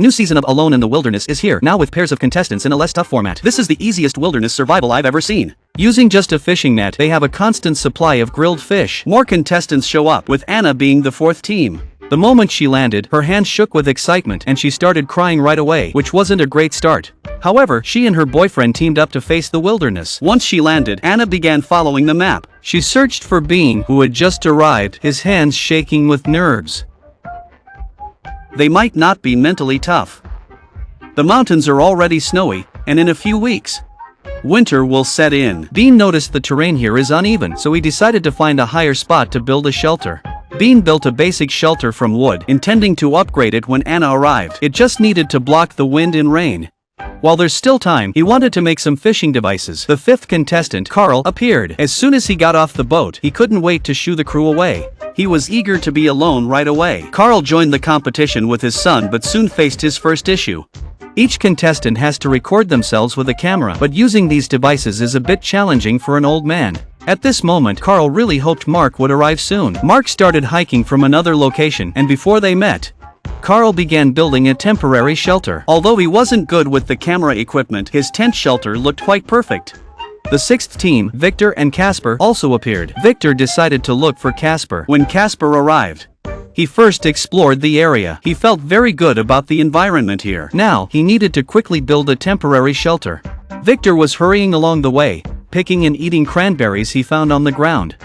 New season of Alone in the Wilderness is here, now with pairs of contestants in a less tough format. This is the easiest wilderness survival I've ever seen. Using just a fishing net, they have a constant supply of grilled fish. More contestants show up, with Anna being the fourth team. The moment she landed, her hands shook with excitement and she started crying right away, which wasn't a great start. However, she and her boyfriend teamed up to face the wilderness. Once she landed, Anna began following the map. She searched for Bean, who had just arrived, his hands shaking with nerves. They might not be mentally tough. The mountains are already snowy, and in a few weeks, winter will set in. Bean noticed the terrain here is uneven, so he decided to find a higher spot to build a shelter. Bean built a basic shelter from wood, intending to upgrade it when Anna arrived. It just needed to block the wind and rain. While there's still time, he wanted to make some fishing devices. The fifth contestant, Carl, appeared. As soon as he got off the boat, he couldn't wait to shoo the crew away. He was eager to be alone right away. Carl joined the competition with his son but soon faced his first issue. Each contestant has to record themselves with a camera, but using these devices is a bit challenging for an old man. At this moment, Carl really hoped Mark would arrive soon. Mark started hiking from another location, and before they met, Carl began building a temporary shelter. Although he wasn't good with the camera equipment, his tent shelter looked quite perfect. The sixth team, Victor and Casper, also appeared. Victor decided to look for Casper. When Casper arrived, he first explored the area. He felt very good about the environment here. Now, he needed to quickly build a temporary shelter. Victor was hurrying along the way, picking and eating cranberries he found on the ground.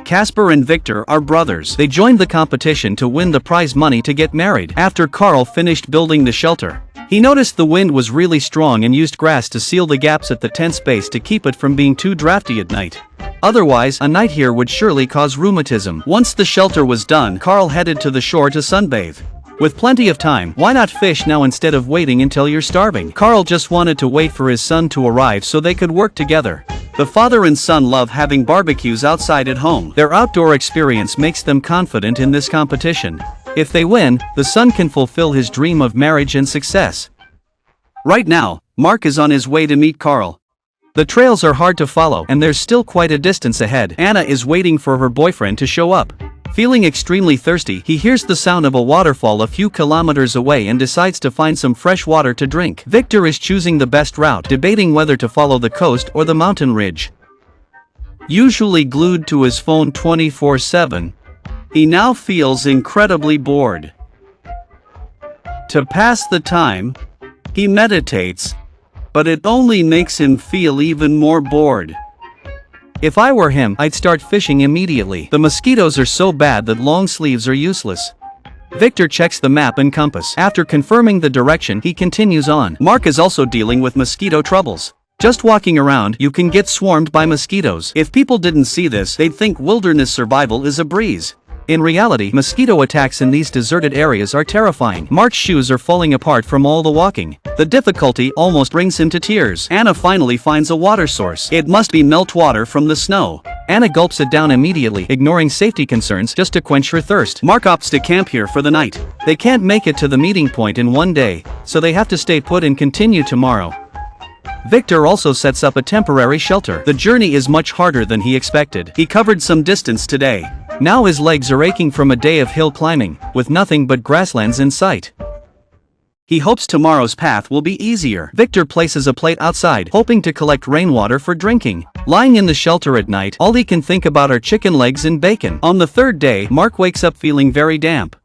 Casper and Victor are brothers. They joined the competition to win the prize money to get married. After Carl finished building the shelter, he noticed the wind was really strong and used grass to seal the gaps at the tent space to keep it from being too drafty at night. Otherwise, a night here would surely cause rheumatism. Once the shelter was done, Carl headed to the shore to sunbathe. With plenty of time, why not fish now instead of waiting until you're starving? Carl just wanted to wait for his son to arrive so they could work together. The father and son love having barbecues outside at home. Their outdoor experience makes them confident in this competition. If they win, the son can fulfill his dream of marriage and success. Right now, Mark is on his way to meet Carl. The trails are hard to follow, and there's still quite a distance ahead. Anna is waiting for her boyfriend to show up. Feeling extremely thirsty, he hears the sound of a waterfall a few kilometers away and decides to find some fresh water to drink. Victor is choosing the best route, debating whether to follow the coast or the mountain ridge. Usually glued to his phone 24/7, he now feels incredibly bored. To pass the time, he meditates, but it only makes him feel even more bored. If I were him, I'd start fishing immediately. The mosquitoes are so bad that long sleeves are useless. Victor checks the map and compass. After confirming the direction, he continues on. Mark is also dealing with mosquito troubles. Just walking around, you can get swarmed by mosquitoes. If people didn't see this, they'd think wilderness survival is a breeze. In reality, mosquito attacks in these deserted areas are terrifying. Mark's shoes are falling apart from all the walking. The difficulty almost brings him to tears. Anna finally finds a water source. It must be meltwater from the snow. Anna gulps it down immediately, ignoring safety concerns just to quench her thirst. Mark opts to camp here for the night. They can't make it to the meeting point in one day, so they have to stay put and continue tomorrow. Victor also sets up a temporary shelter. The journey is much harder than he expected. He covered some distance today. Now his legs are aching from a day of hill climbing, with nothing but grasslands in sight. He hopes tomorrow's path will be easier. Victor places a plate outside, hoping to collect rainwater for drinking. Lying in the shelter at night, all he can think about are chicken legs and bacon. On the third day, Mark wakes up feeling very damp.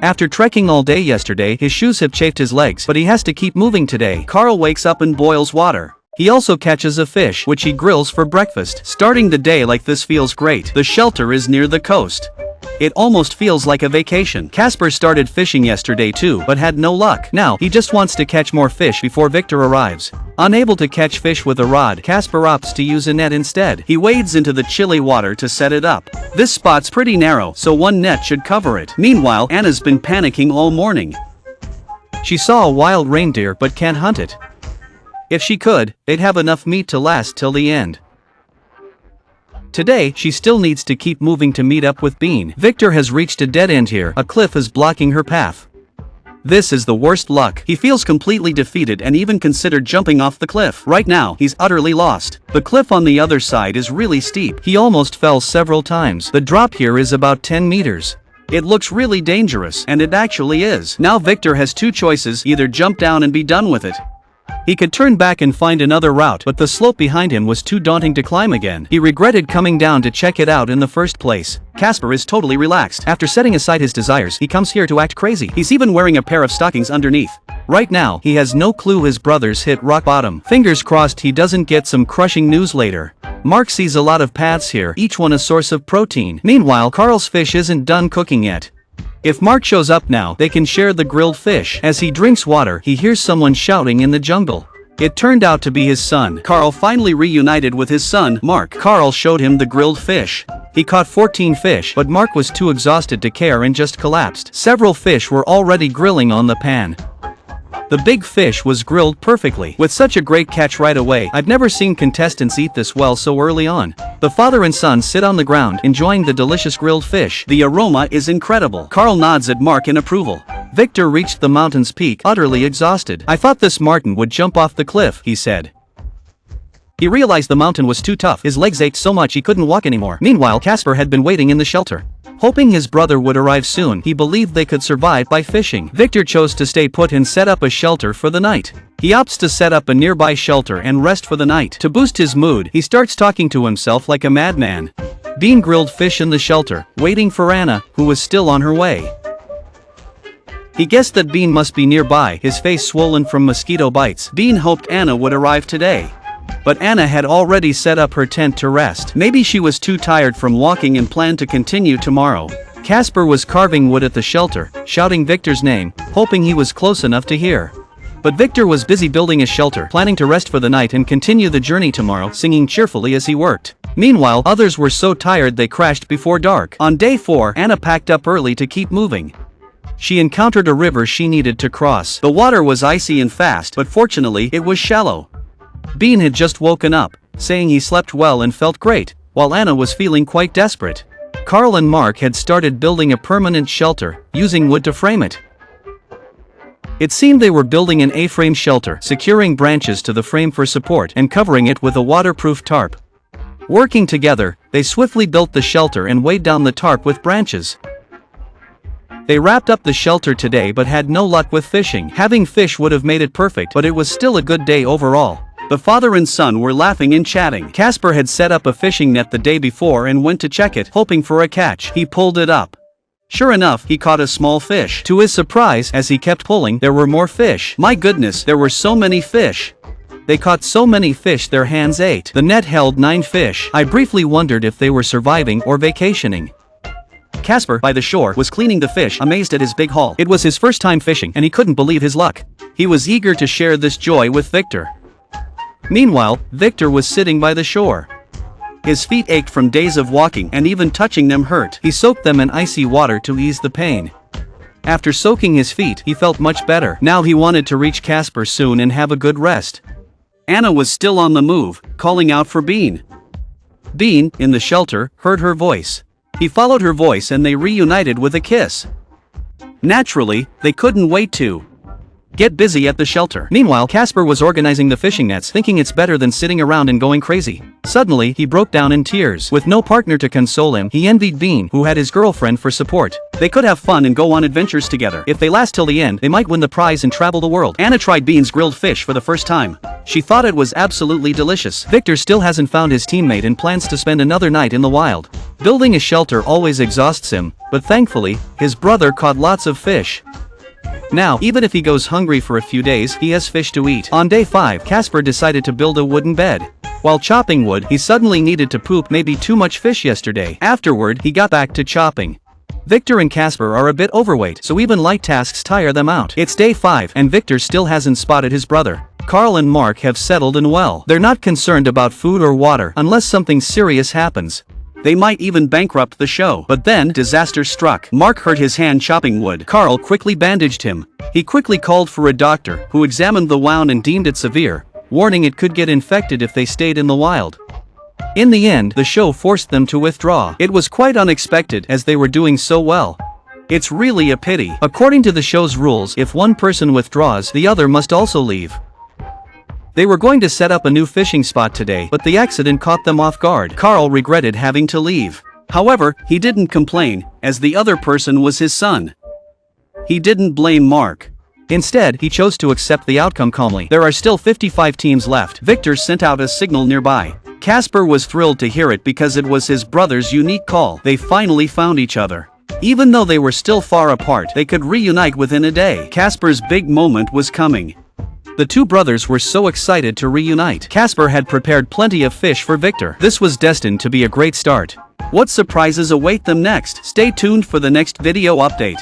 After trekking all day yesterday, his shoes have chafed his legs, but he has to keep moving today. Carl wakes up and boils water. He also catches a fish, which he grills for breakfast. Starting the day like this feels great. The shelter is near the coast. It almost feels like a vacation. Casper started fishing yesterday too, but had no luck. Now, he just wants to catch more fish before Victor arrives. Unable to catch fish with a rod, Casper opts to use a net instead. He wades into the chilly water to set it up. This spot's pretty narrow, so one net should cover it. Meanwhile, Anna's been panicking all morning. She saw a wild reindeer but can't hunt it. If she could, they'd have enough meat to last till the end. Today, she still needs to keep moving to meet up with Bean. Victor has reached a dead end here. A cliff is blocking her path. This is the worst luck. He feels completely defeated and even considered jumping off the cliff. Right now, he's utterly lost. The cliff on the other side is really steep. He almost fell several times. The drop here is about 10 meters. It looks really dangerous, and it actually is. Now Victor has two choices, either jump down and be done with it. He could turn back and find another route, but the slope behind him was too daunting to climb again. He regretted coming down to check it out in the first place. Casper is totally relaxed. After setting aside his desires, he comes here to act crazy. He's even wearing a pair of stockings underneath. Right now, he has no clue his brothers hit rock bottom. Fingers crossed he doesn't get some crushing news later. Mark sees a lot of paths here, each one a source of protein. Meanwhile, Carl's fish isn't done cooking yet. If Mark shows up now, they can share the grilled fish. As he drinks water, he hears someone shouting in the jungle. It turned out to be his son. Carl finally reunited with his son, Mark. Carl showed him the grilled fish. He caught 14 fish, but Mark was too exhausted to care and just collapsed. Several fish were already grilling on the pan. The big fish was grilled perfectly. With such a great catch right away, I've never seen contestants eat this well so early on. The father and son sit on the ground, enjoying the delicious grilled fish. The aroma is incredible. Carl nods at Mark in approval. Victor reached the mountain's peak, utterly exhausted. I thought this Martin would jump off the cliff, he said. He realized the mountain was too tough. His legs ached so much he couldn't walk anymore. Meanwhile, Casper had been waiting in the shelter. Hoping his brother would arrive soon, he believed they could survive by fishing. Victor chose to stay put and set up a shelter for the night. He opts to set up a nearby shelter and rest for the night. To boost his mood, he starts talking to himself like a madman. Bean grilled fish in the shelter, waiting for Anna, who was still on her way. He guessed that Bean must be nearby, his face swollen from mosquito bites. Bean hoped Anna would arrive today. But Anna had already set up her tent to rest. Maybe she was too tired from walking and planned to continue tomorrow. Casper was carving wood at the shelter, shouting Victor's name, hoping he was close enough to hear. But Victor was busy building a shelter, planning to rest for the night and continue the journey tomorrow, singing cheerfully as he worked. Meanwhile, others were so tired they crashed before dark. On day 4, Anna packed up early to keep moving. She encountered a river she needed to cross. The water was icy and fast, but fortunately, it was shallow. Bean had just woken up, saying he slept well and felt great, while Anna was feeling quite desperate. Carl and Mark had started building a permanent shelter, using wood to frame it. It seemed they were building an A-frame shelter, securing branches to the frame for support and covering it with a waterproof tarp. Working together, they swiftly built the shelter and weighed down the tarp with branches. They wrapped up the shelter today but had no luck with fishing. Having fish would have made it perfect, but it was still a good day overall. The father and son were laughing and chatting. Casper had set up a fishing net the day before and went to check it, hoping for a catch. He pulled it up. Sure enough, he caught a small fish. To his surprise, as he kept pulling, there were more fish. My goodness, there were so many fish. They caught so many fish their hands ached. The net held 9 fish. I briefly wondered if they were surviving or vacationing. Casper, by the shore, was cleaning the fish, amazed at his big haul. It was his first time fishing, and he couldn't believe his luck. He was eager to share this joy with Victor. Meanwhile, Victor was sitting by the shore. His feet ached from days of walking, and even touching them hurt. He soaked them in icy water to ease the pain. After soaking his feet, he felt much better. Now he wanted to reach Casper soon and have a good rest. Anna was still on the move, calling out for Bean. Bean, in the shelter, heard her voice. He followed her voice and they reunited with a kiss. Naturally, they couldn't wait to get busy at the shelter. Meanwhile, Casper was organizing the fishing nets, thinking it's better than sitting around and going crazy. Suddenly, he broke down in tears. With no partner to console him, he envied Bean, who had his girlfriend for support. They could have fun and go on adventures together. If they last till the end, they might win the prize and travel the world. Anna tried Bean's grilled fish for the first time. She thought it was absolutely delicious. Victor still hasn't found his teammate and plans to spend another night in the wild. Building a shelter always exhausts him, but thankfully, his brother caught lots of fish. Now, even if he goes hungry for a few days, he has fish to eat. On day 5, Casper decided to build a wooden bed. While chopping wood, he suddenly needed to poop maybe too much fish yesterday. Afterward, he got back to chopping. Victor and Casper are a bit overweight, so even light tasks tire them out. It's day 5, and Victor still hasn't spotted his brother. Carl and Mark have settled in well. They're not concerned about food or water unless something serious happens. They might even bankrupt the show. But then, disaster struck. Mark hurt his hand chopping wood. Carl quickly bandaged him. He quickly called for a doctor, who examined the wound and deemed it severe, warning it could get infected if they stayed in the wild. In the end, the show forced them to withdraw. It was quite unexpected, as they were doing so well. It's really a pity. According to the show's rules, if one person withdraws, the other must also leave. They were going to set up a new fishing spot today, but the accident caught them off guard. Carl regretted having to leave. However, he didn't complain, as the other person was his son. He didn't blame Mark. Instead, he chose to accept the outcome calmly. There are still 55 teams left. Victor sent out a signal nearby. Casper was thrilled to hear it because it was his brother's unique call. They finally found each other. Even though they were still far apart, they could reunite within a day. Casper's big moment was coming. The two brothers were so excited to reunite. Casper had prepared plenty of fish for Victor. This was destined to be a great start. What surprises await them next? Stay tuned for the next video update.